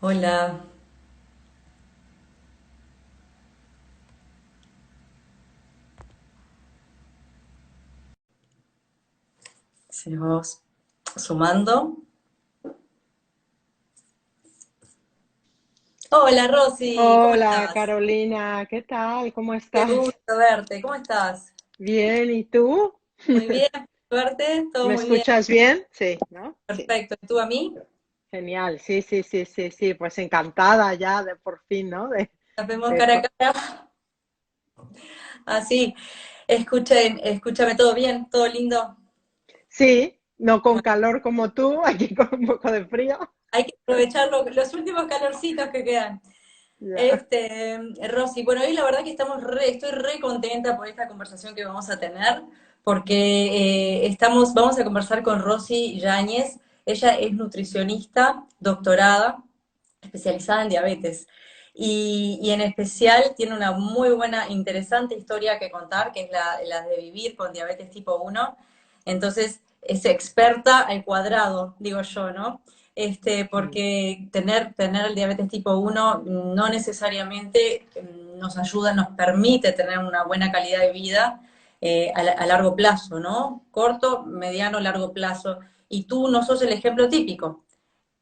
Hola, seguimos sumando. Hola Rosy, ¿cómo Hola estás? Carolina, ¿qué tal? ¿Cómo Qué estás? gusto verte, ¿cómo estás? Bien, ¿y tú? Muy bien, suerte, todo ¿Me muy bien, escuchas bien? Sí, ¿no? Sí, perfecto. ¿Y tú a mí? genial, sí, sí, sí, sí, sí, pues encantada ya de por fin, ¿no? Nos vemos De cara a po- cara. Así, escúchame, ¿todo bien? ¿Todo lindo? Sí, no con Bueno, calor como tú, aquí con un poco de frío. hay que aprovechar los últimos calorcitos que quedan. Ya. Rosy, bueno, hoy la verdad que estoy re contenta por esta conversación que vamos a tener, porque vamos a conversar con Rosy Yáñez. Ella es nutricionista, doctorada, especializada en diabetes. Y en especial tiene una muy buena, interesante historia que contar, que es la de vivir con diabetes tipo 1. Entonces, es experta al cuadrado, digo yo, ¿no? Mm. Porque tener el diabetes tipo 1 no necesariamente nos ayuda, nos permite tener una buena calidad de vida a largo plazo, ¿no? Corto, mediano, largo plazo. Y tú no sos el ejemplo típico.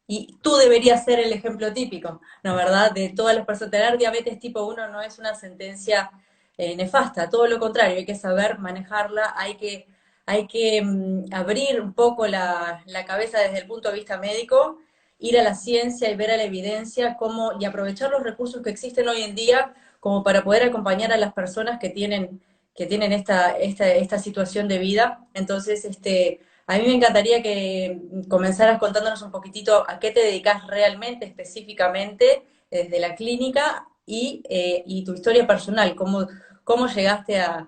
Y tú deberías ser el ejemplo típico, ¿no? ¿Verdad? De todas las personas. Tener diabetes tipo 1 no es una sentencia nefasta, todo lo contrario, hay que saber manejarla, hay que abrir un poco la cabeza desde el punto de vista médico, ir a la ciencia y ver a la evidencia y aprovechar los recursos que existen hoy en día como para poder acompañar a las personas que tienen esta situación de vida. Entonces, a mí me encantaría que comenzaras contándonos un poquitito a qué te dedicas realmente, específicamente, desde la clínica y tu historia personal, cómo llegaste a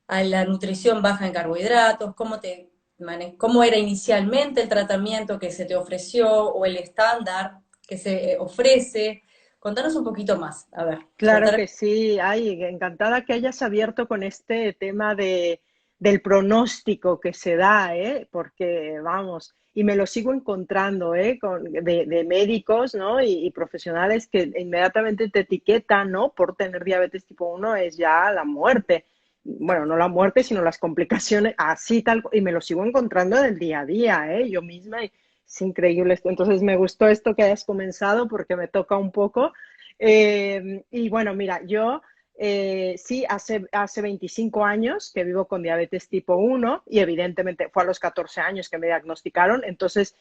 la nutrición baja en carbohidratos, cómo era inicialmente el tratamiento que se te ofreció o el estándar que se ofrece. Contanos un poquito más, a ver, Claro contar. que sí, ay, encantada que hayas abierto con este tema del pronóstico que se da, ¿eh? Porque vamos, y me lo sigo encontrando, ¿eh? De médicos, ¿no? Y profesionales que inmediatamente te etiquetan, ¿no? Por tener diabetes tipo 1 es ya la muerte. Bueno, no la muerte, sino las complicaciones, así tal, y me lo sigo encontrando en el día a día, ¿eh? Yo misma, y es increíble esto. Entonces me gustó esto que hayas comenzado porque me toca un poco. Y bueno, mira, yo sí, hace 25 años que vivo con diabetes tipo 1 y evidentemente fue a los 14 años que me diagnosticaron. Entonces,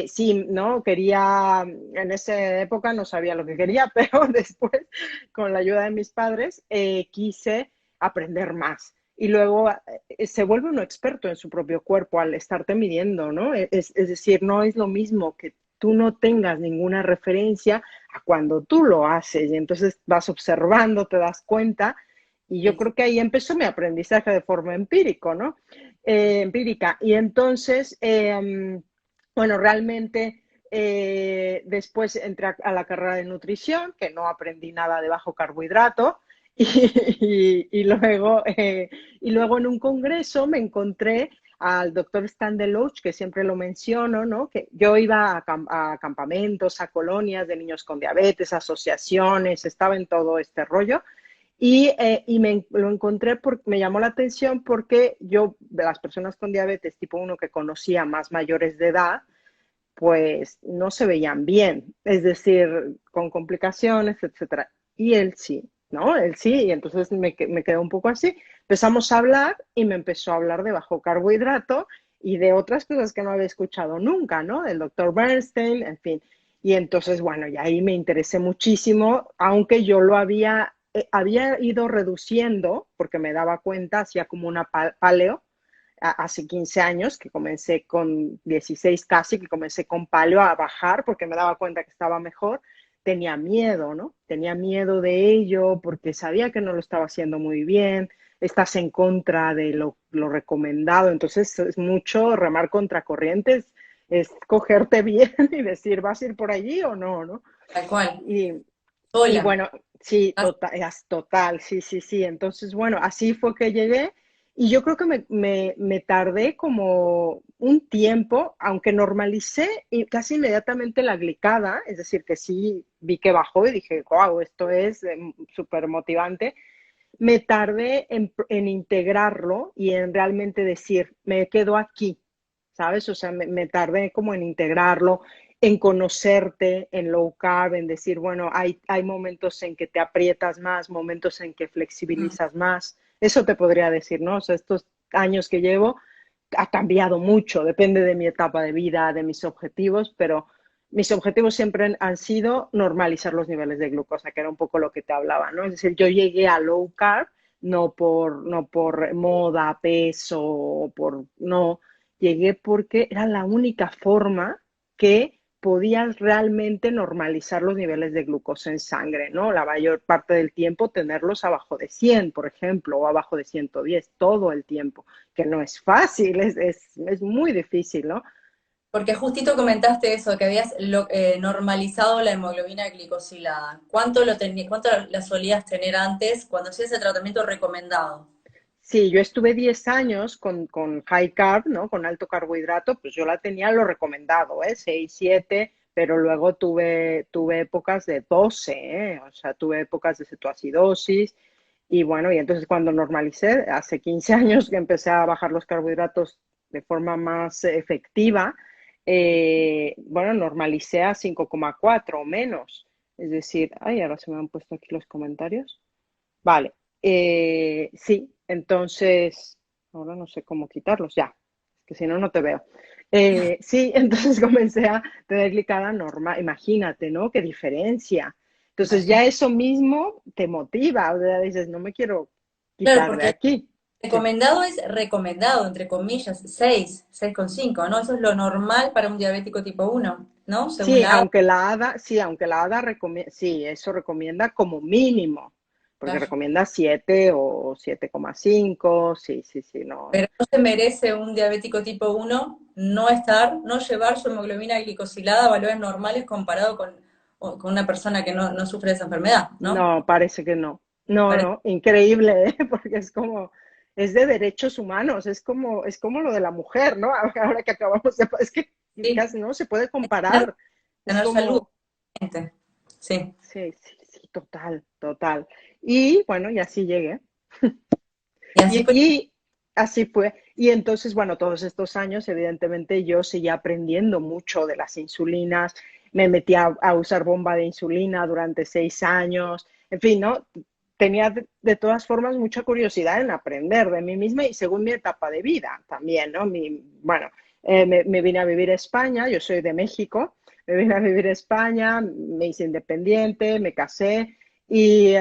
sí, ¿no? En esa época no sabía lo que quería, pero después, con la ayuda de mis padres, quise aprender más. Y luego se vuelve uno experto en su propio cuerpo al estarte midiendo, ¿no? Es decir, no es lo mismo que tú no tengas ninguna referencia a cuando tú lo haces y entonces vas observando, te das cuenta y yo creo que ahí empezó mi aprendizaje de forma ¿no? Empírica. Y entonces, bueno, realmente después entré a la carrera de nutrición, que no aprendí nada de bajo carbohidrato, y luego en un congreso me encontré al doctor Stan Deloach, que siempre lo menciono, ¿no? Que yo iba a campamentos, a colonias de niños con diabetes, asociaciones, estaba en todo este rollo. Y lo encontré porque me llamó la atención porque yo, de las personas con diabetes tipo 1 que conocía más mayores de edad, pues no se veían bien, es decir, con complicaciones, etcétera. Y él sí, ¿no? Él sí, y entonces me quedé un poco así. Empezamos a hablar y me empezó a hablar de bajo carbohidrato y de otras cosas que no había escuchado nunca, ¿no? Del doctor Bernstein, en fin. Y entonces, bueno, y ahí me interesé muchísimo, aunque yo había ido reduciendo, porque me daba cuenta, hacía como una paleo, hace 15 años, que comencé con 16 casi, que comencé con paleo a bajar porque me daba cuenta que estaba mejor, tenía miedo, ¿no? Tenía miedo de ello porque sabía que no lo estaba haciendo muy bien, estás en contra de lo recomendado, entonces es mucho remar contra corrientes, es cogerte bien y decir, ¿vas a ir por allí o no, no? Tal cual. Y, y Hola. bueno, sí, total, total, sí, sí, sí. Entonces, bueno, así fue que llegué y yo creo que me tardé como, un tiempo, aunque normalicé y casi inmediatamente la glicada, es decir, que sí vi que bajó y dije, wow, esto es súper motivante. Me tardé en integrarlo y en realmente decir, me quedo aquí, ¿sabes? O sea, me tardé como en integrarlo, en conocerte, en low carb, en decir, bueno, hay momentos en que te aprietas más, momentos en que Mm. flexibilizas más. Eso te podría decir, ¿no? O sea, estos años que llevo ha cambiado mucho, depende de mi etapa de vida, de mis objetivos, pero mis objetivos siempre han sido normalizar los niveles de glucosa, que era un poco lo que te hablaba, ¿no? Es decir, yo llegué a low carb no por moda, peso, no, llegué porque era la única forma que podías realmente normalizar los niveles de glucosa en sangre, ¿no? La mayor parte del tiempo tenerlos abajo de 100, por ejemplo, o abajo de 110, todo el tiempo, que no es fácil, es muy difícil, ¿no? Porque justito comentaste eso, que habías normalizado la hemoglobina glicosilada. ¿Cuánto la solías tener antes cuando hacías ese tratamiento recomendado? Sí, yo estuve 10 años con high carb, ¿no? Con alto carbohidrato, pues yo la tenía lo recomendado, ¿eh? 6, 7, pero luego tuve épocas de 12, ¿eh? O sea, tuve épocas de cetoacidosis y bueno, y entonces cuando normalicé, hace 15 años que empecé a bajar los carbohidratos de forma más efectiva, bueno, normalicé a 5,4 o menos. Es decir, ay, ahora se me han puesto aquí los comentarios. Vale, sí, entonces, ahora no sé cómo quitarlos, ya, que si no, no te veo. Sí, entonces comencé a tener glicada normal, imagínate, ¿no? Qué diferencia. Entonces ya Imagínate. eso mismo te motiva, o sea, dices, no me quiero Claro, quitar de porque aquí. Sí, recomendado es recomendado, entre comillas, 6,5, ¿no? Eso es lo normal para un diabético tipo 1, ¿no? Según sí, la ADA. aunque la ADA recomienda, sí, eso recomienda como mínimo, porque Claro. recomienda 7 o 7,5, sí, sí, sí, no. Pero no se merece un diabético tipo 1 no llevar su hemoglobina glicosilada a valores normales comparado con una persona que no sufre de esa enfermedad, ¿no? No, parece que no. No, Parece no, increíble, ¿eh? Porque es de derechos humanos, es como lo de la mujer, ¿no? Ahora que acabamos de, es que sí, casi no se puede tener, comparar. Es tener salud, como, gente. Sí. sí, sí, sí, total, total. Y bueno, y así llegué. Y así fue. Y así fue. Y entonces, bueno, todos estos años, evidentemente, yo seguía aprendiendo mucho de las insulinas, me metí a usar bomba de insulina durante 6 años, en fin, ¿no? Tenía de todas formas mucha curiosidad en aprender de mí misma y según mi etapa de vida también, ¿no? Bueno, me vine a vivir a España, yo soy de México, me vine a vivir a España, me hice independiente, me casé y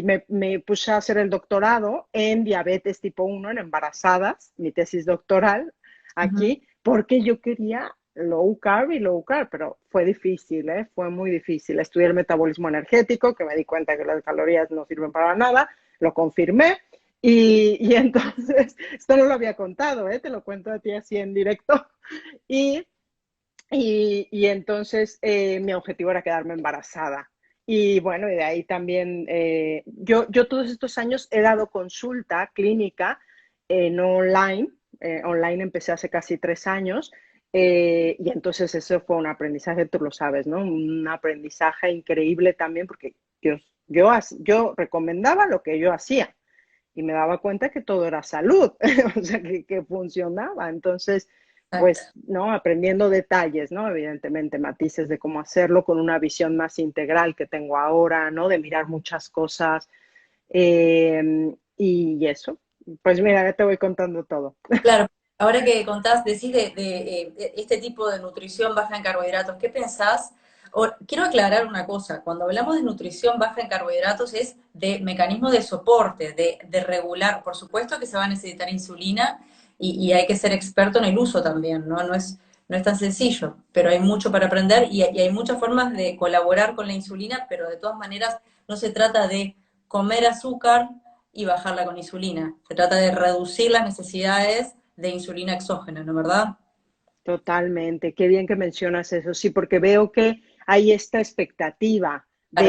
me puse a hacer el doctorado en diabetes tipo 1 en embarazadas, mi tesis doctoral Ujú. aquí, porque yo quería low carb, pero fue difícil, ¿eh? Fue muy difícil. Estudié el metabolismo energético, que me di cuenta que las calorías no sirven para nada, lo confirmé. Y entonces, esto no lo había contado, ¿eh? Te lo cuento a ti así en directo. Y y entonces mi objetivo era quedarme embarazada. Y bueno, y de ahí también, yo todos estos años he dado consulta clínica no online. Online empecé hace casi 3 años. Y entonces eso fue un aprendizaje, tú lo sabes, ¿no? Un aprendizaje increíble también porque yo, yo recomendaba lo que yo hacía y me daba cuenta que todo era salud, o sea, que funcionaba. Entonces, Exacto. pues, ¿no? Aprendiendo detalles, ¿no? Evidentemente, matices de cómo hacerlo con una visión más integral que tengo ahora, ¿no? De mirar muchas cosas. Y eso, pues mira, ya te voy contando todo. Claro, ahora que contás, decís de este tipo de nutrición baja en carbohidratos, ¿qué pensás? Quiero aclarar una cosa, cuando hablamos de nutrición baja en carbohidratos es de mecanismo de soporte, de regular, por supuesto que se va a necesitar insulina y hay que ser experto en el uso también, ¿no? No es tan sencillo, pero hay mucho para aprender y hay muchas formas de colaborar con la insulina, pero de todas maneras no se trata de comer azúcar y bajarla con insulina. Se trata de reducir las necesidades de insulina exógena, ¿no es verdad? Totalmente, qué bien que mencionas eso, sí, porque veo que hay esta expectativa, Claro,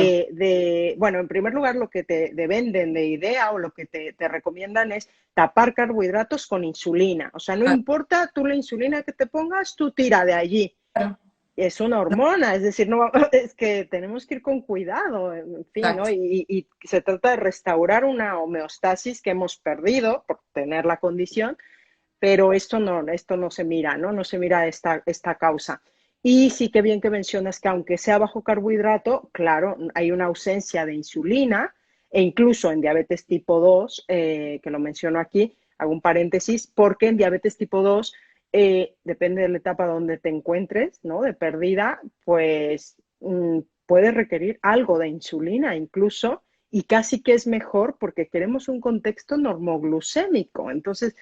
bueno, en primer lugar, lo que te venden de idea o lo que te recomiendan es tapar carbohidratos con insulina. O sea, no importa tú la insulina que te pongas, tú tira de allí. claro, Es una hormona, es decir, no, es que tenemos que ir con cuidado, en fin, ¿no? exacto. Y se trata de restaurar una homeostasis que hemos perdido por tener la condición, pero esto no se mira, ¿no? No se mira esta causa. Y sí que bien que mencionas que aunque sea bajo carbohidrato, claro, hay una ausencia de insulina e incluso en diabetes tipo 2, que lo menciono aquí, hago un paréntesis, porque en diabetes tipo 2, depende de la etapa donde te encuentres, ¿no? De pérdida, pues puede requerir algo de insulina incluso, y casi que es mejor porque queremos un contexto normoglucémico. Entonces,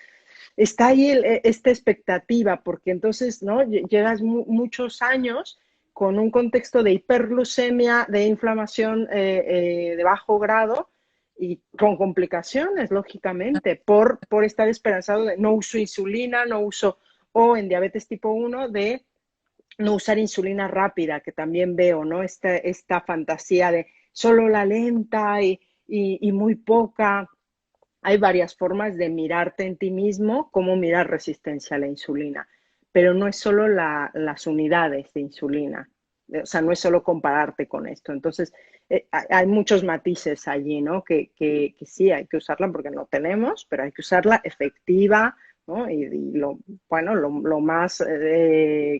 está ahí esta expectativa, porque entonces, ¿no? Llegas muchos años con un contexto de hiperglucemia, de inflamación de bajo grado y con complicaciones, lógicamente, por estar esperanzado de no uso insulina, no uso, o en diabetes tipo 1 de no usar insulina rápida, que también veo, ¿no? Esta fantasía de solo la lenta y muy poca. Hay varias formas de mirarte en ti mismo, como mirar resistencia a la insulina, pero no es solo las unidades de insulina, o sea, no es solo compararte con esto. Entonces, hay muchos matices allí, ¿no? Que sí, hay que usarla porque no tenemos, pero hay que usarla efectiva, ¿no? Bueno, lo más,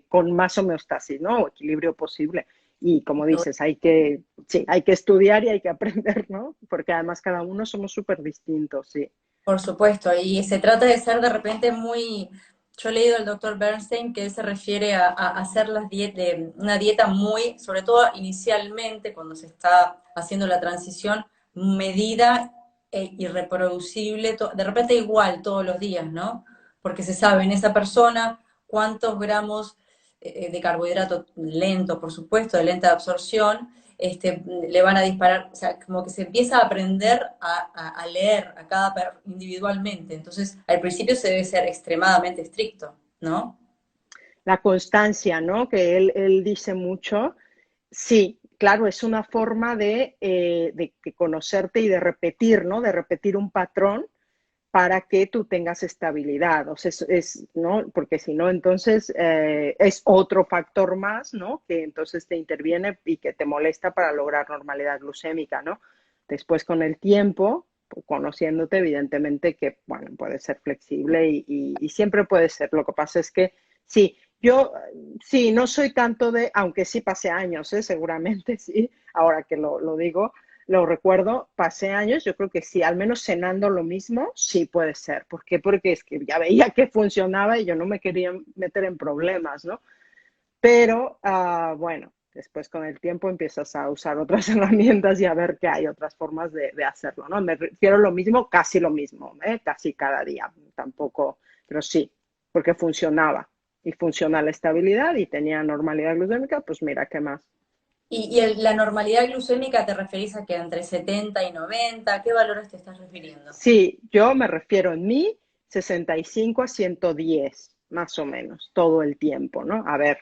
con más homeostasis, ¿no? O equilibrio posible. Y como dices, sí, hay que estudiar y hay que aprender, ¿no? Porque además cada uno somos súper distintos, sí. Por supuesto, y se trata de ser de repente muy, yo he leído al doctor Bernstein que él se refiere a hacer una dieta muy, sobre todo inicialmente cuando se está haciendo la transición, medida y reproducible, de repente igual todos los días, ¿no? Porque se sabe en esa persona cuántos gramos de carbohidrato lento, por supuesto, de lenta absorción, le van a disparar, o sea, como que se empieza a aprender a leer a individualmente. Entonces, al principio se debe ser extremadamente estricto, ¿no? La constancia, ¿no? Que él dice mucho. Sí, claro, es una forma de conocerte y de repetir, ¿no? De repetir un patrón para que tú tengas estabilidad. O sea, ¿no? Porque si no, entonces es otro factor más, ¿no? Que entonces te interviene y que te molesta para lograr normalidad glucémica, ¿no? Después, con el tiempo, conociéndote, evidentemente que, bueno, puede ser flexible y siempre puede ser. Lo que pasa es que, sí, yo, sí, no soy tanto de, aunque sí pasé años, seguramente, sí, ahora que lo digo, lo recuerdo, pasé años, yo creo que sí, al menos cenando lo mismo, sí puede ser. ¿Por qué? Porque es que ya veía que funcionaba y yo no me quería meter en problemas, ¿no? Pero bueno, después con el tiempo empiezas a usar otras herramientas y a ver que hay otras formas de hacerlo, ¿no? Me refiero a lo mismo, casi lo mismo, casi cada día, tampoco, pero sí, porque funcionaba y funciona la estabilidad y tenía normalidad glucémica, pues mira, ¿qué más? La normalidad glucémica te referís a que entre 70 y 90, ¿a qué valores te estás refiriendo? Sí, yo me refiero en mí 65 a 110, más o menos, todo el tiempo, ¿no? A ver,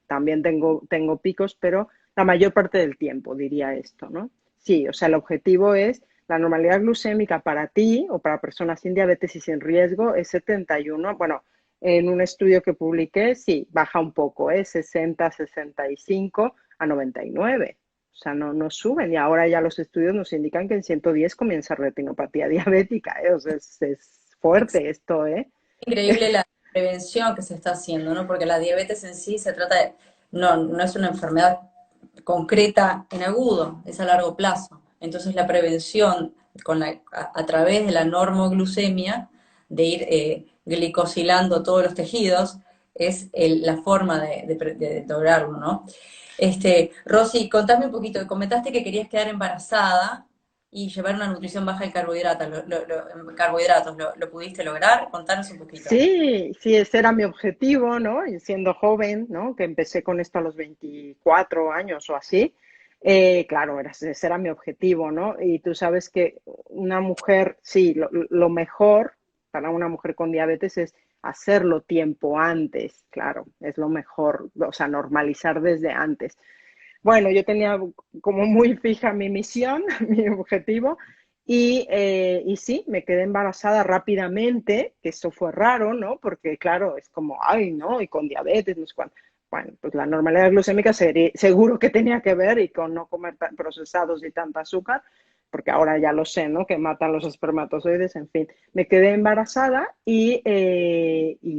también tengo picos, pero la mayor parte del tiempo diría esto, ¿no? Sí, o sea, el objetivo es la normalidad glucémica para ti o para personas sin diabetes y sin riesgo es 71. Bueno, en un estudio que publiqué, sí, baja un poco, es 60, 65 a 99. O sea, no suben y ahora ya los estudios nos indican que en 110 comienza retinopatía diabética, ¿eh? O sea, es fuerte esto, ¿eh? Increíble la prevención que se está haciendo, ¿no? Porque la diabetes en sí se trata de, no es una enfermedad concreta en agudo, es a largo plazo. Entonces la prevención a través de la normoglucemia, de ir glicosilando todos los tejidos, es la forma de lograrlo, ¿no? Rosy, contame un poquito, comentaste que querías quedar embarazada y llevar una nutrición baja en carbohidratos. En carbohidratos, ¿lo pudiste lograr? Contanos un poquito. Sí, sí, ese era mi objetivo, ¿no? Y siendo joven, ¿no? Que empecé con esto a los 24 años o así. Claro, ese era mi objetivo, ¿no? Y tú sabes que una mujer, sí, lo mejor para una mujer con diabetes es hacerlo tiempo antes, claro, es lo mejor, o sea, normalizar desde antes. bueno, yo tenía como muy fija mi misión, mi objetivo, y sí, me quedé embarazada rápidamente, que eso fue raro, ¿no? Porque claro, es como, ay, ¿no? Y con diabetes, no sé cuánto. Bueno, pues la normalidad glucémica seguro que tenía que ver y con no comer tan procesados y tanta azúcar, porque ahora ya lo sé, ¿no? Que matan los espermatozoides, en fin. Me quedé embarazada y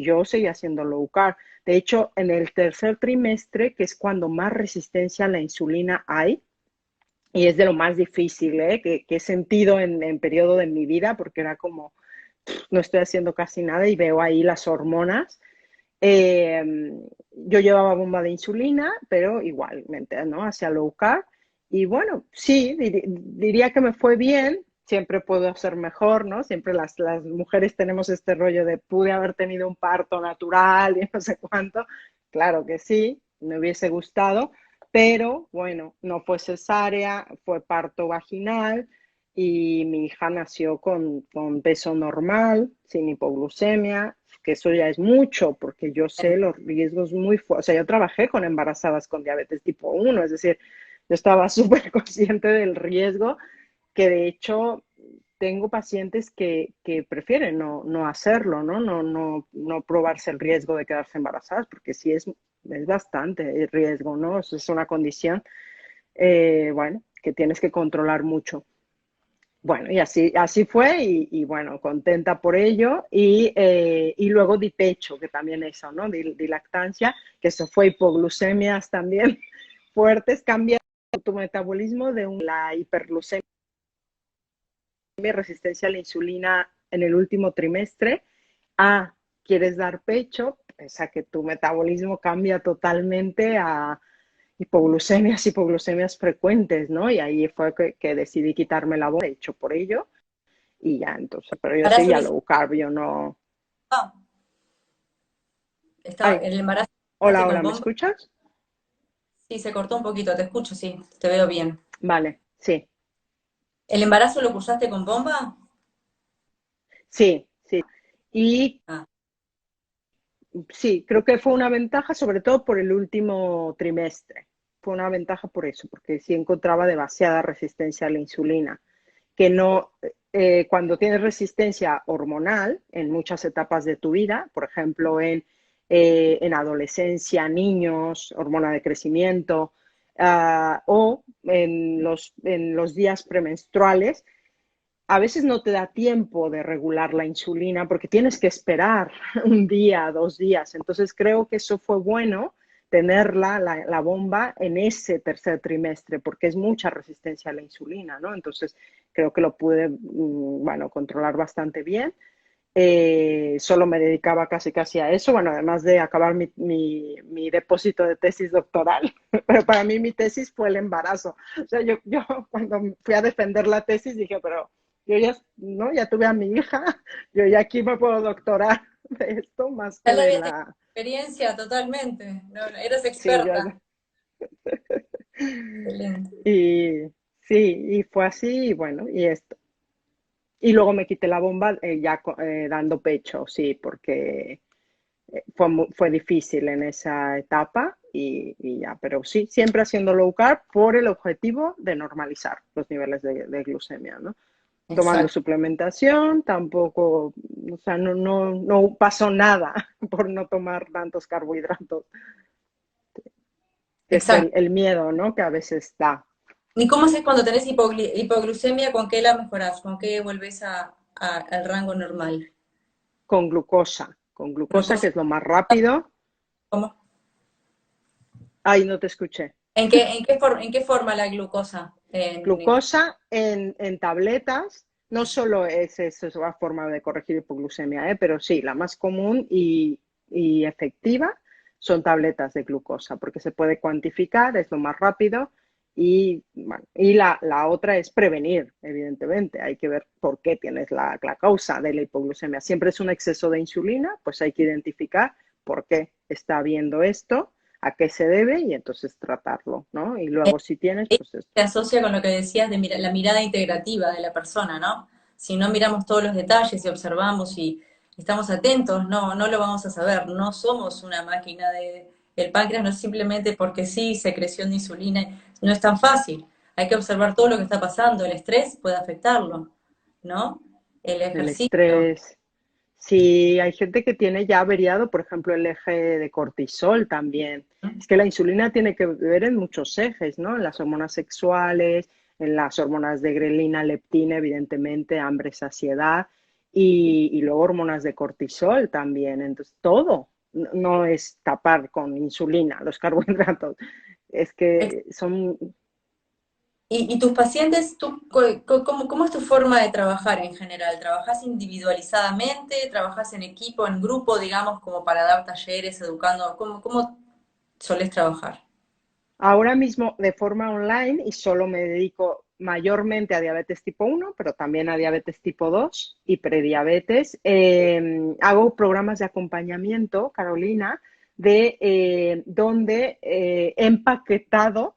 yo seguía haciendo low carb. De hecho, en el tercer trimestre, que es cuando más resistencia a la insulina hay, y es de lo más difícil, ¿eh? Que he sentido en periodo de mi vida, porque era como, no estoy haciendo casi nada y veo ahí las hormonas. Eh, yo llevaba bomba de insulina, pero igualmente, ¿no? Hacia low carb. Y bueno, sí, diría que me fue bien. Siempre puedo hacer mejor, ¿no? Siempre las mujeres tenemos este rollo de pude haber tenido un parto natural y no sé cuánto. Claro que sí, me hubiese gustado, pero bueno, no fue cesárea, fue parto vaginal y mi hija nació con peso normal, sin hipoglucemia, que eso ya es mucho, porque yo sé los riesgos muy fuertes. O sea, yo trabajé con embarazadas con diabetes tipo 1, es decir, yo estaba súper consciente del riesgo, que de hecho tengo pacientes que prefieren no hacerlo, ¿no? No probarse el riesgo de quedarse embarazadas, porque sí es bastante el riesgo, ¿no? Eso es una condición, bueno, que tienes que controlar mucho. Bueno, y así fue, y bueno, contenta por ello. Y luego di pecho, que también eso, ¿no? Di lactancia, que eso fue hipoglucemias también fuertes, cambia tu metabolismo la hiperglucemia y resistencia a la insulina en el último trimestre a quieres dar pecho, pues a que tu metabolismo cambia totalmente a hipoglucemias frecuentes, ¿no? Y ahí fue que decidí quitarme la voz, hecho por ello, y ya, entonces, pero yo Para sí, ya solicitar, low carb, yo no. estaba, Ay, el embarazo hola, con hola, ¿me bomba. escuchas? Sí, se cortó un poquito, te escucho, sí, te veo bien. Vale, sí, ¿El embarazo lo cursaste con bomba? sí, sí. Y Ah, sí, creo que fue una ventaja, sobre todo por el último trimestre. Fue una ventaja por eso, porque sí encontraba demasiada resistencia a la insulina, que no, cuando tienes resistencia hormonal en muchas etapas de tu vida, por ejemplo, en adolescencia, niños, hormona de crecimiento, o en los días premenstruales, a veces no te da tiempo de regular la insulina porque tienes que esperar un día, 2 días. Entonces creo que eso fue bueno tenerla, la bomba, en ese tercer trimestre, porque es mucha resistencia a la insulina, ¿no? Entonces creo que lo pude, bueno, controlar bastante bien. Solo me dedicaba casi casi a eso, bueno, además de acabar mi depósito de tesis doctoral, pero para mí mi tesis fue el embarazo. O sea, yo cuando fui a defender la tesis dije, pero yo ya, ¿no? Ya tuve a mi hija, yo ya aquí me puedo doctorar de esto más ya que la de había tenido la. experiencia totalmente, no, no, eras Sí, yo. experta. Excelente. Y sí, y fue así, y bueno, y esto. Y luego me quité la bomba ya dando pecho, sí, porque fue difícil en esa etapa y ya, pero sí, siempre haciendo low carb por el objetivo de normalizar los niveles de glucemia, ¿no? Tomando Exacto. suplementación, tampoco, o sea, no pasó nada por no tomar tantos carbohidratos, que es Exacto. el miedo, ¿no? Que a veces da ¿Y cómo haces cuando tenés hipoglucemia? ¿Con qué la mejorás? ¿Con qué volvés al rango normal? con glucosa, que Glucosa, es lo más rápido. ¿cómo? Ay, no te escuché. ¿En qué forma la glucosa? Glucosa en tabletas, no solo es una forma de corregir hipoglucemia, pero sí, la más común y efectiva son tabletas de glucosa, porque se puede cuantificar, es lo más rápido, y, bueno, y la otra es prevenir, evidentemente. Hay que ver por qué tienes la causa de la hipoglucemia. Siempre es un exceso de insulina, pues hay que identificar por qué está habiendo esto, a qué se debe y entonces tratarlo, ¿no? Y luego si tienes, pues esto. Se asocia con lo que decías de la mirada integrativa de la persona, ¿no? Si no miramos todos los detalles y observamos y estamos atentos, no lo vamos a saber. No somos una máquina El páncreas no es simplemente porque sí, secreción de insulina, no es tan fácil. Hay que observar todo lo que está pasando. El estrés puede afectarlo, ¿no? El El ejercicio. estrés. Sí, hay gente que tiene ya averiado, por ejemplo, el eje de cortisol también. Es que la insulina tiene que ver en muchos ejes, ¿no? En las hormonas sexuales, en las hormonas de grelina, leptina, evidentemente, hambre, saciedad, y luego hormonas de cortisol también. Entonces, todo no es tapar con insulina los carbohidratos. Es que son. Y tus pacientes, ¿cómo es tu forma de trabajar en general? ¿Trabajas individualizadamente? ¿Trabajas en equipo, en grupo, digamos, como para dar talleres, educando? ¿Cómo solés trabajar? Ahora mismo de forma online y solo me dedico mayormente a diabetes tipo 1, pero también a diabetes tipo 2 y prediabetes. Hago programas de acompañamiento, Carolina, de donde he empaquetado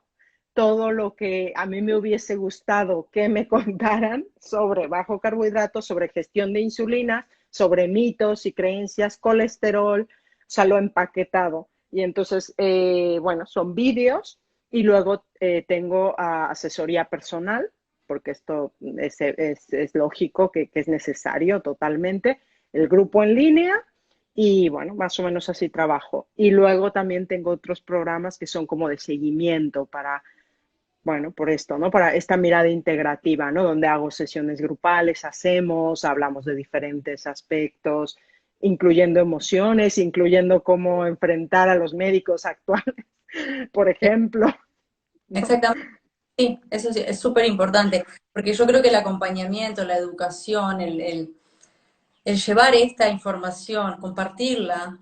todo lo que a mí me hubiese gustado que me contaran sobre bajo carbohidratos, sobre gestión de insulina, sobre mitos y creencias, colesterol, o sea, lo he empaquetado. Y entonces, bueno, son vídeos y luego tengo asesoría personal, porque esto es lógico que es necesario totalmente, el grupo en línea y bueno, más o menos así trabajo. Y luego también tengo otros programas que son como de seguimiento para, bueno, por esto, ¿no? Para esta mirada integrativa, ¿no? Donde hago sesiones grupales, hablamos de diferentes aspectos, incluyendo emociones, incluyendo cómo enfrentar a los médicos actuales, por ejemplo, ¿no? Exactamente, sí, eso sí, es súper importante, porque yo creo que el acompañamiento, la educación, el llevar esta información, compartirla,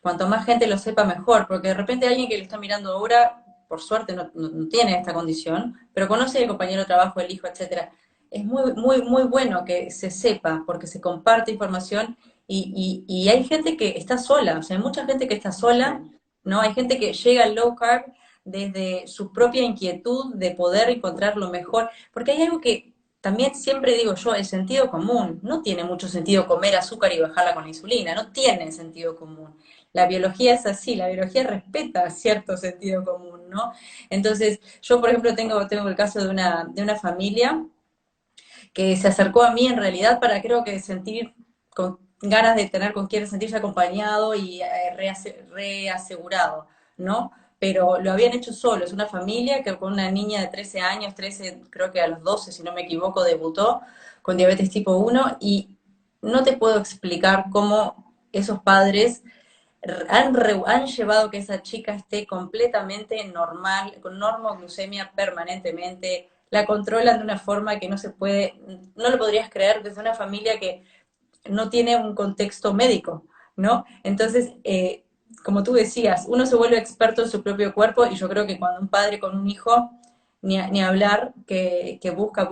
cuanto más gente lo sepa mejor, porque de repente alguien que lo está mirando ahora, por suerte no tiene esta condición, pero conoce al compañero de trabajo, el hijo, etcétera. Es muy bueno que se sepa, porque se comparte información y hay gente que está sola, o sea, hay mucha gente que está sola, Sí, ¿no? Hay gente que llega al low carb desde su propia inquietud de poder encontrar lo mejor, porque hay algo que también siempre digo yo, el sentido común. No tiene mucho sentido comer azúcar y bajarla con la insulina, no tiene sentido común. La biología es así, la biología respeta cierto sentido común, ¿no? Entonces, yo, por ejemplo, tengo el caso de una familia que se acercó a mí en realidad para creo que sentir con ganas de tener con quien sentirse acompañado y reasegurado, ¿no? Pero lo habían hecho solos, una familia que con una niña de 13 años, 13 creo que a los 12 si no me equivoco, debutó con diabetes tipo 1 y no te puedo explicar cómo esos padres han llevado que esa chica esté completamente normal, con normoglucemia permanentemente, la controlan de una forma que no se puede, no lo podrías creer desde una familia que no tiene un contexto médico, ¿no? Entonces, como tú decías, uno se vuelve experto en su propio cuerpo y yo creo que cuando un padre con un hijo, ni hablar, que busca,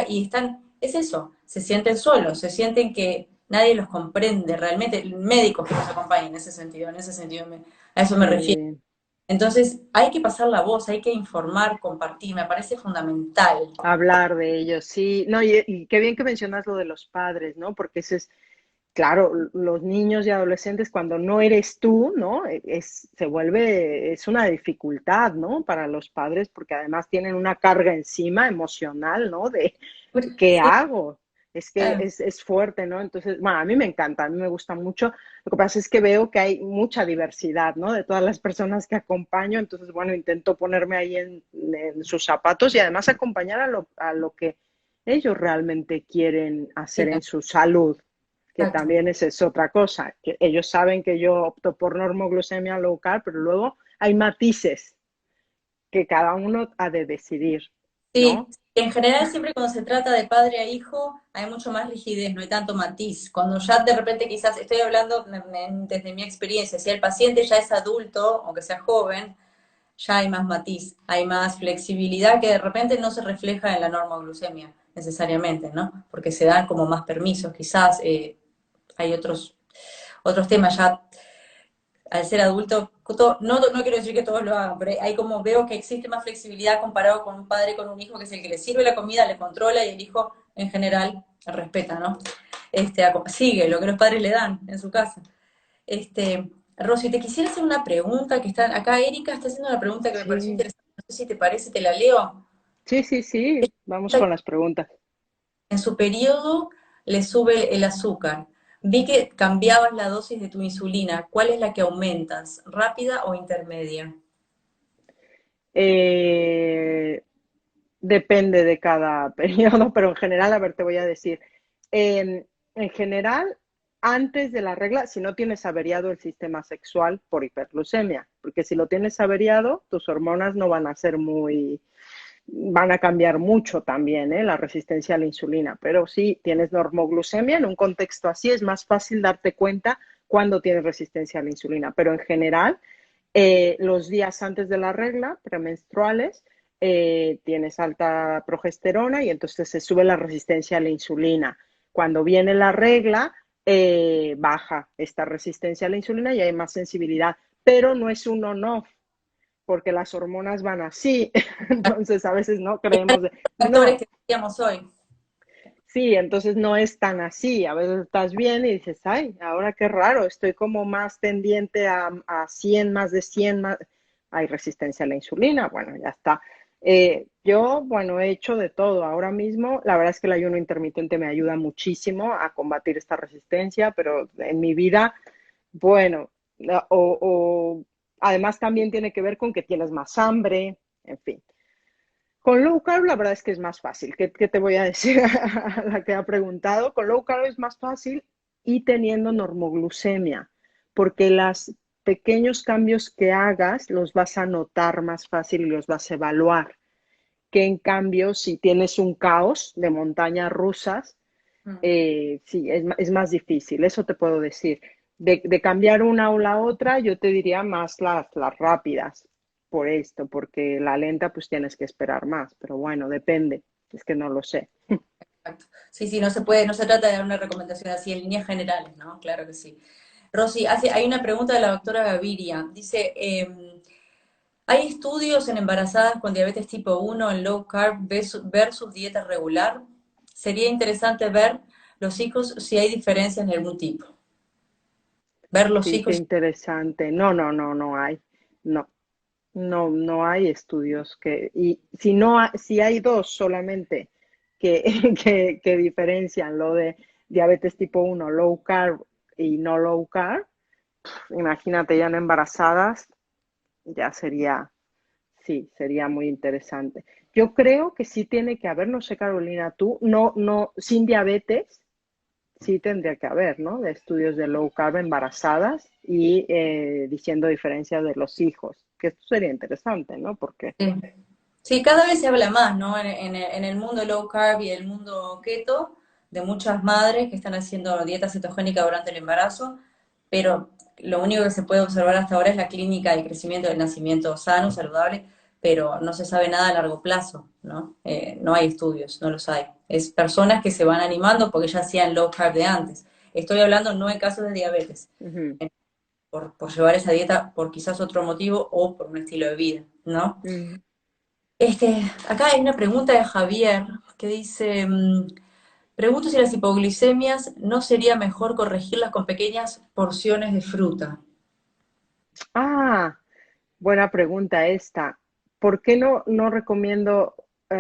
y están, es eso, se sienten solos, se sienten que nadie los comprende realmente, médicos que los acompañen en ese sentido a eso me refiero. sí. Entonces, hay que pasar la voz, hay que informar, compartir, me parece fundamental. Hablar de ellos, sí. No, y qué bien que mencionas lo de los padres, ¿no? Porque ese es, claro, los niños y adolescentes cuando no eres tú, ¿no? Es una dificultad, ¿no? Para los padres porque además tienen una carga encima emocional, ¿no? De ¿qué Sí, hago? Es que claro. es fuerte, ¿no? Entonces, bueno, a mí me encanta, a mí me gusta mucho. Lo que pasa es que veo que hay mucha diversidad, ¿no? De todas las personas que acompaño, entonces, bueno, intento ponerme ahí en sus zapatos y además acompañar a lo que ellos realmente quieren Sí, hacer en su salud, que exacto. también es otra cosa, que ellos saben que yo opto por normoglucemia low carb, pero luego hay matices que cada uno ha de decidir, Sí, ¿no? en general siempre cuando se trata de padre a hijo hay mucho más rigidez, no hay tanto matiz. Cuando ya de repente quizás, estoy hablando desde mi experiencia, si el paciente ya es adulto, aunque sea joven, ya hay más matiz, hay más flexibilidad que de repente no se refleja en la normoglucemia necesariamente, ¿no? Porque se dan como más permisos, quizás hay otros temas ya al ser adulto, no quiero decir que todos lo hagan, pero hay como veo que existe más flexibilidad comparado con un padre con un hijo que es el que le sirve la comida, le controla y el hijo en general respeta, ¿no? Sigue lo que los padres le dan en su casa. Este, Rosy, te quisiera hacer una pregunta que está acá. Erika está haciendo una pregunta que me pareció Sí, interesante. No sé si te parece, te la leo. sí, sí, sí. Vamos con las preguntas. En su periodo le sube el azúcar. Vi que cambiabas la dosis de tu insulina. ¿Cuál es la que aumentas? ¿Rápida o intermedia? Eh, Depende de cada periodo, pero en general, a ver, te voy a decir. En general, antes de la regla, si no tienes averiado el sistema sexual por hiperglucemia, porque si lo tienes averiado, tus hormonas no van a ser muy, van a cambiar mucho también, ¿eh? La resistencia a la insulina. Pero si tienes normoglucemia, en un contexto así es más fácil darte cuenta cuando tienes resistencia a la insulina. Pero en general, los días antes de la regla, premenstruales, tienes alta progesterona y entonces se sube la resistencia a la insulina. Cuando viene la regla, baja esta resistencia a la insulina y hay más sensibilidad, pero no es un on-off, porque las hormonas van así. Entonces a veces no creemos de, Factores no, que decíamos hoy. sí, entonces no es tan así. A veces estás bien y dices, ay, ahora qué raro, estoy como más tendiente a 100, más de 100, más. Hay resistencia a la insulina, bueno, ya está. Yo, bueno, he hecho de todo. Ahora mismo, la verdad es que el ayuno intermitente me ayuda muchísimo a combatir esta resistencia, pero en mi vida, bueno, además también tiene que ver con que tienes más hambre, en fin. Con low carb la verdad es que es más fácil. ¿Qué te voy a decir a la que ha preguntado? Con low carb es más fácil y teniendo normoglucemia, porque los pequeños cambios que hagas los vas a notar más fácil y los vas a evaluar. Que en cambio, si tienes un caos de montañas rusas, Mm. sí, es más difícil, eso te puedo decir. De cambiar una o la otra, yo te diría más las rápidas por esto, porque la lenta pues tienes que esperar más, pero bueno, depende, es que no lo sé. Exacto. Sí, sí, no se puede, no se trata de dar una recomendación así en líneas generales, ¿no? Claro que sí. Rosy, hay una pregunta de la doctora Gaviria. Dice, ¿hay estudios en embarazadas con diabetes tipo 1 en low carb versus dieta regular? Sería interesante ver los hijos si hay diferencias de algún tipo. Ver los Sí, qué hijos. interesante. No, no, no, no hay. No, no, no hay estudios y si no, si hay dos solamente que, que diferencian lo de diabetes tipo 1 low carb y no low carb, imagínate ya en embarazadas, ya sería, sí, sería muy interesante. Yo creo que sí tiene que haber, no sé, Carolina, tú, no, no, sin diabetes, sí tendría que haber, ¿no? De estudios de low carb embarazadas y diciendo diferencias de los hijos, que esto sería interesante, ¿no? Porque, Sí. Sí, cada vez se habla más, ¿no? En el mundo low carb y el mundo keto, de muchas madres que están haciendo dieta cetogénica durante el embarazo, pero lo único que se puede observar hasta ahora es la clínica de crecimiento del nacimiento sano, saludable, pero no se sabe nada a largo plazo, ¿no? No hay estudios, no los hay. Es personas que se van animando porque ya hacían low carb de antes. Estoy hablando no en casos de diabetes, uh por llevar esa dieta por quizás otro motivo o por un estilo de vida, ¿no? -huh. Acá hay una pregunta de Javier que dice, pregunto si las hipoglicemias no sería mejor corregirlas con pequeñas porciones de fruta. Ah, buena pregunta esta. ¿Por qué no recomiendo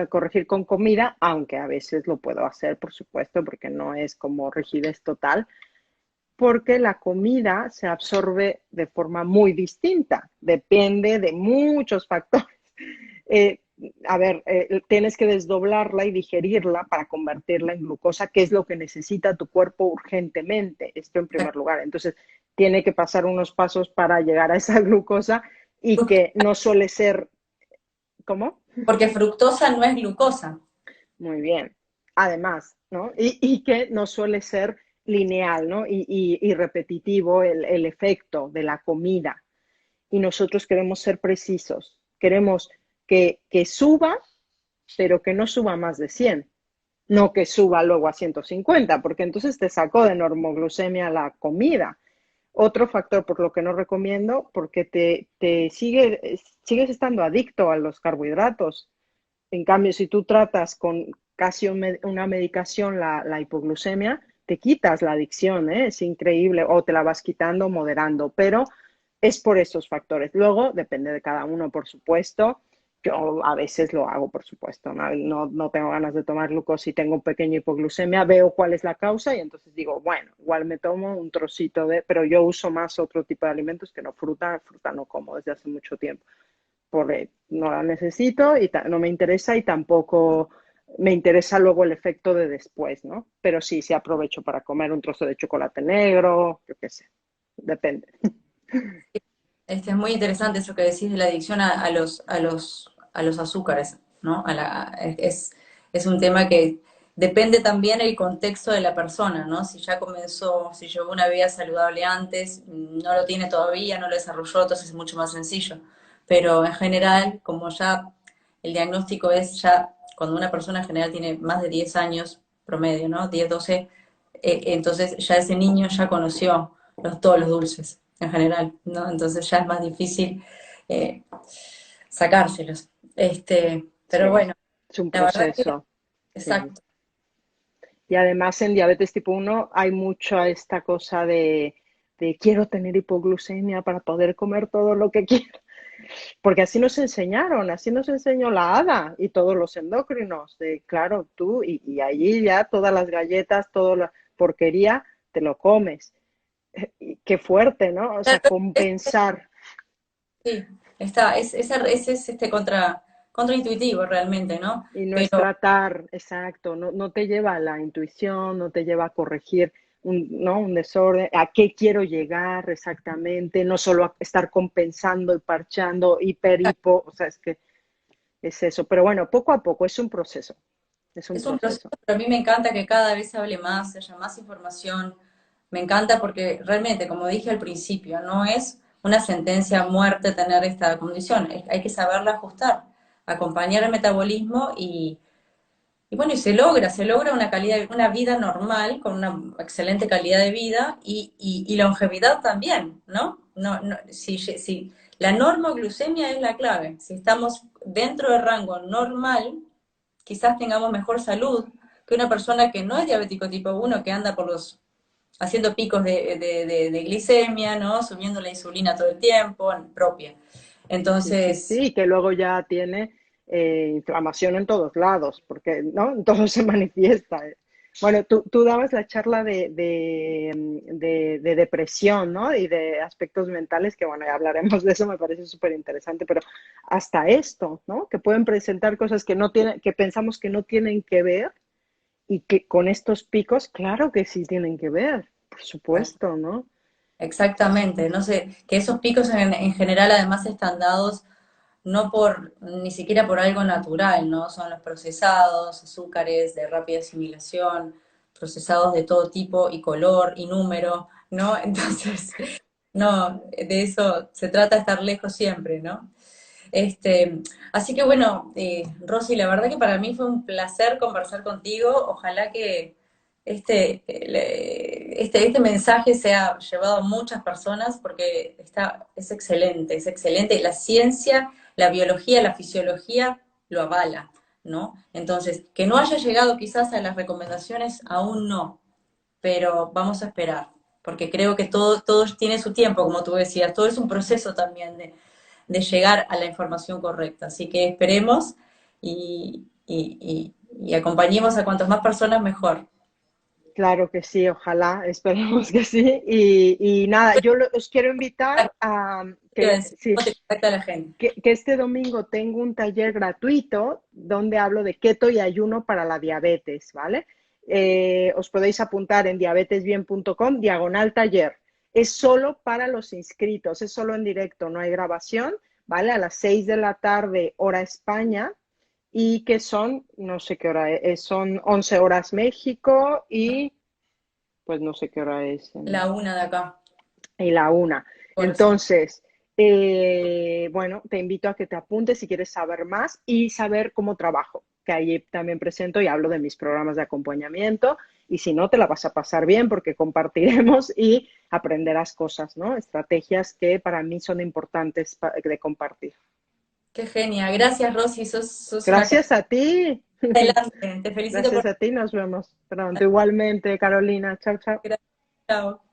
corregir con comida? Aunque a veces lo puedo hacer, por supuesto, porque no es como rigidez total, porque la comida se absorbe de forma muy distinta, depende de muchos factores. Eh, a ver, tienes que desdoblarla y digerirla para convertirla en glucosa, que es lo que necesita tu cuerpo urgentemente, esto en primer lugar. Entonces, tiene que pasar unos pasos para llegar a esa glucosa y que no suele ser, ¿cómo? Porque fructosa no es glucosa. Muy bien. Además, ¿no? Y que no suele ser lineal, ¿no? Y repetitivo el efecto de la comida. Y nosotros queremos ser precisos. Queremos que suba, pero que no suba más de 100. No que suba luego a 150, porque entonces te sacó de normoglucemia la comida. Otro factor por lo que no recomiendo, porque sigues estando adicto a los carbohidratos. En cambio, si tú tratas con casi una medicación la hipoglucemia, te quitas la adicción, ¿eh? Es increíble, o te la vas quitando moderando, pero es por esos factores. Luego, depende de cada uno, por supuesto. Yo a veces lo hago, por supuesto, no tengo ganas de tomar glucosa y tengo un pequeño hipoglucemia, veo cuál es la causa y entonces digo, bueno, igual me tomo un trocito pero yo uso más otro tipo de alimentos que no fruta, fruta no como desde hace mucho tiempo, porque no la necesito y no me interesa y tampoco me interesa luego el efecto de después, ¿no? Pero sí, sí aprovecho para comer un trozo de chocolate negro, yo qué sé, depende. Es muy interesante eso que decís de la adicción a los azúcares, ¿no? Es un tema que depende también el contexto de la persona, ¿no? Si ya comenzó, si llevó una vida saludable antes, no lo tiene todavía, no lo desarrolló, entonces es mucho más sencillo. Pero en general, como ya el diagnóstico es ya cuando una persona en general tiene más de 10 años promedio, ¿no? 10 12 entonces ya ese niño ya conoció todos los dulces en general, ¿no? Entonces ya es más difícil eh, sacárselos. Sí, Pero bueno, es un la verdad que, proceso. Sí. exacto. Y además en diabetes tipo uno hay mucho esta cosa de quiero tener hipoglucemia para poder comer todo lo que quiero. Porque así nos enseñaron, así nos enseñó la ADA y todos los endocrinos. De, claro, tú y allí ya todas las galletas, toda la porquería, te lo comes. Y qué fuerte, ¿no? O sea, compensar. Sí, es contraintuitivo realmente, ¿no? Y no es Pero tratar, exacto, no te lleva a la intuición, no te lleva a corregir ¿no? un desorden, a qué quiero llegar exactamente, no solo a estar compensando y parchando, hipo, o sea, es que es eso. Pero bueno, poco a poco, es un proceso, es un es un proceso, proceso. pero a mí me encanta que cada vez se hable más, haya más información. Me encanta porque realmente, como dije al principio, no es una sentencia a muerte tener esta condición. Hay que saberla ajustar, acompañar el metabolismo y bueno, y se logra una una vida normal, con una excelente calidad de vida y longevidad también, ¿no? Si la normoglucemia es la clave. Si estamos dentro del rango normal, quizás tengamos mejor salud que una persona que no es diabético tipo uno que anda haciendo picos de glicemia, ¿no? Subiendo la insulina todo el tiempo, propia. Sí, sí, Entonces, sí, que luego ya tiene inflamación en todos lados, porque ¿no? En todo se manifiesta. Bueno, tú dabas la charla de depresión, ¿no? Y de aspectos mentales, que bueno, ya hablaremos de eso, me parece súper interesante, pero hasta esto, ¿no? Que pueden presentar cosas que no tienen, que pensamos que no tienen que ver y que con estos picos, claro que sí tienen que ver, por supuesto, ¿no? exactamente, no sé, que esos picos en general además están dados no ni siquiera por algo natural, ¿no? Son los procesados, azúcares de rápida asimilación, procesados de todo tipo y color y número, ¿no? Entonces, no, de eso se trata de estar lejos siempre, ¿no? Así que bueno, Rosy, la verdad que para mí fue un placer conversar contigo. Ojalá que este mensaje sea llevado a muchas personas porque es excelente, es excelente. La ciencia, la biología, la fisiología lo avala, ¿no? Entonces, que no haya llegado quizás a las recomendaciones, aún no, pero vamos a esperar, porque creo que todo tiene su tiempo, como tú decías, todo es un proceso también de llegar a la información correcta. Así que esperemos y acompañemos a cuantas más personas mejor. Claro que sí, ojalá, esperemos que sí. Y nada, os quiero invitar a sí, ¿Cómo te contacta la gente? que este domingo tengo un taller gratuito donde hablo de keto y ayuno para la diabetes, ¿vale? Os podéis apuntar en diabetesbien.com/taller. Es solo para los inscritos, es solo en directo, no hay grabación, ¿vale? A las 6 de la tarde, hora España, y que son, no sé qué hora es, son 11 horas México y pues no sé qué hora es La una de acá, y la una. por eso. Entonces, bueno, te invito a que te apuntes si quieres saber más y saber cómo trabajo, que ahí también presento y hablo de mis programas de acompañamiento. Y si no, te la vas a pasar bien porque compartiremos y aprenderás cosas, ¿no? Estrategias que para mí son importantes de compartir. Qué genia. Gracias, Rosy. Sos una cara Gracias a ti. adelante. Te felicito por... Gracias a ti. Nos vemos pronto. Igualmente, Carolina. Chao, chao. Gracias. Chao.